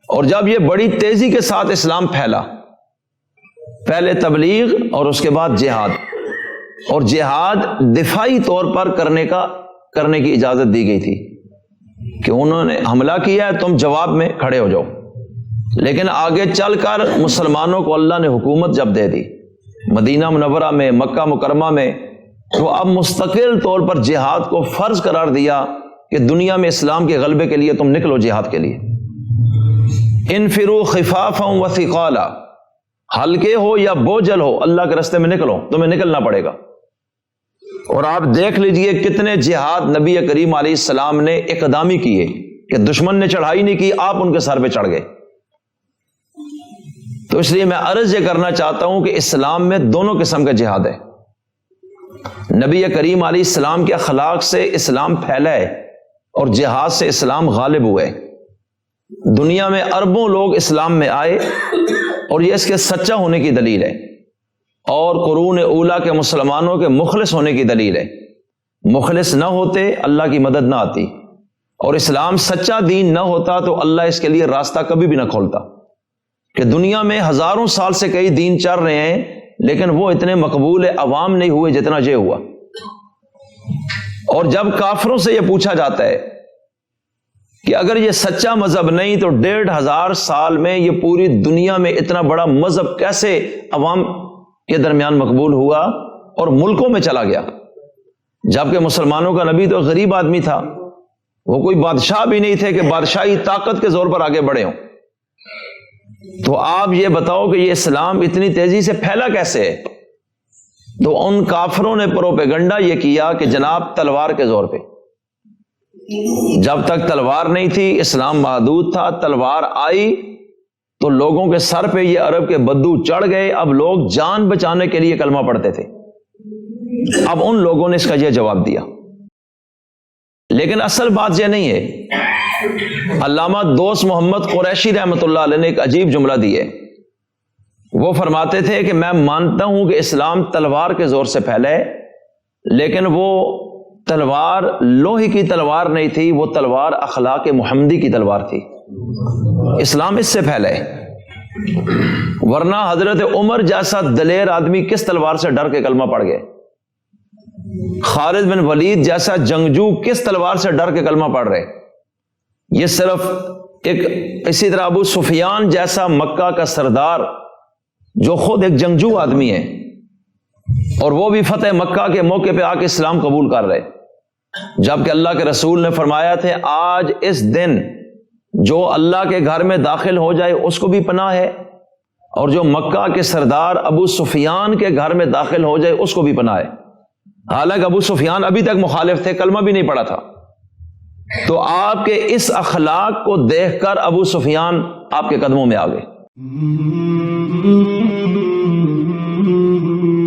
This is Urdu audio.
اور جب یہ بڑی تیزی کے ساتھ اسلام پھیلا، پہلے تبلیغ اور اس کے بعد جہاد، اور جہاد دفاعی طور پر کرنے کی اجازت دی گئی تھی کہ انہوں نے حملہ کیا ہے، تم جواب میں کھڑے ہو جاؤ، لیکن آگے چل کر مسلمانوں کو اللہ نے حکومت جب دے دی مدینہ منورہ میں، مکہ مکرمہ میں، تو اب مستقل طور پر جہاد کو فرض قرار دیا کہ دنیا میں اسلام کے غلبے کے لیے تم نکلو جہاد کے لیے۔ انفروا خفافا وثقالا، ہلکے ہو یا بوجھل ہو، اللہ کے راستے میں نکلو، تمہیں نکلنا پڑے گا۔ اور آپ دیکھ لیجئے کتنے جہاد نبی کریم علیہ السلام نے اقدامی کیے کہ دشمن نے چڑھائی نہیں کی، آپ ان کے سر پہ چڑھ گئے۔ تو اس لیے میں عرض یہ کرنا چاہتا ہوں کہ اسلام میں دونوں قسم کا جہاد ہے۔ نبی کریم علیہ السلام کے اخلاق سے اسلام پھیلا ہے اور جہاد سے اسلام غالب ہوئے۔ دنیا میں اربوں لوگ اسلام میں آئے اور یہ اس کے سچا ہونے کی دلیل ہے، اور قرون اولیٰ کے مسلمانوں کے مخلص ہونے کی دلیل ہے۔ مخلص نہ ہوتے اللہ کی مدد نہ آتی، اور اسلام سچا دین نہ ہوتا تو اللہ اس کے لیے راستہ کبھی بھی نہ کھولتا۔ کہ دنیا میں ہزاروں سال سے کئی دین چل رہے ہیں لیکن وہ اتنے مقبول عوام نہیں ہوئے جتنا یہ ہوا۔ اور جب کافروں سے یہ پوچھا جاتا ہے کہ اگر یہ سچا مذہب نہیں تو 1500 سال میں یہ پوری دنیا میں اتنا بڑا مذہب کیسے عوام کے درمیان مقبول ہوا اور ملکوں میں چلا گیا؟ جبکہ مسلمانوں کا نبی تو غریب آدمی تھا، وہ کوئی بادشاہ بھی نہیں تھے کہ بادشاہی طاقت کے زور پر آگے بڑھے ہوں۔ تو آپ یہ بتاؤ کہ یہ اسلام اتنی تیزی سے پھیلا کیسے ہے؟ تو ان کافروں نے پروپیگنڈا یہ کیا کہ جناب تلوار کے زور پہ، جب تک تلوار نہیں تھی اسلام محدود تھا، تلوار آئی تو لوگوں کے سر پہ یہ عرب کے بدو چڑھ گئے، اب لوگ جان بچانے کے لیے کلمہ پڑھتے تھے۔ اب ان لوگوں نے اس کا یہ جواب دیا، لیکن اصل بات یہ نہیں ہے۔ علامہ دوست محمد قریشی رحمۃ اللہ علیہ نے ایک عجیب جملہ دی ہے، وہ فرماتے تھے کہ میں مانتا ہوں کہ اسلام تلوار کے زور سے پھیلا ہے، لیکن وہ تلوار لوہے کی تلوار نہیں تھی، وہ تلوار اخلاق محمدی کی تلوار تھی۔ اسلام اس سے پھیلا ہے، ورنہ حضرت عمر جیسا دلیر آدمی کس تلوار سے ڈر کے کلمہ پڑھ گئے؟ خالد بن ولید جیسا جنگجو کس تلوار سے ڈر کے کلمہ پڑھ رہے؟ یہ صرف اسی طرح ابو سفیان جیسا مکہ کا سردار جو خود ایک جنگجو آدمی ہے، اور وہ بھی فتح مکہ کے موقع پہ آ کے اسلام قبول کر رہے، جبکہ اللہ کے رسول نے فرمایا تھے آج اس دن جو اللہ کے گھر میں داخل ہو جائے اس کو بھی پناہ ہے، اور جو مکہ کے سردار ابو سفیان کے گھر میں داخل ہو جائے اس کو بھی پناہ ہے۔ حالانکہ ابو سفیان ابھی تک مخالف تھے، کلمہ بھی نہیں پڑھا تھا۔ تو آپ کے اس اخلاق کو دیکھ کر ابو سفیان آپ کے قدموں میں آ گئے۔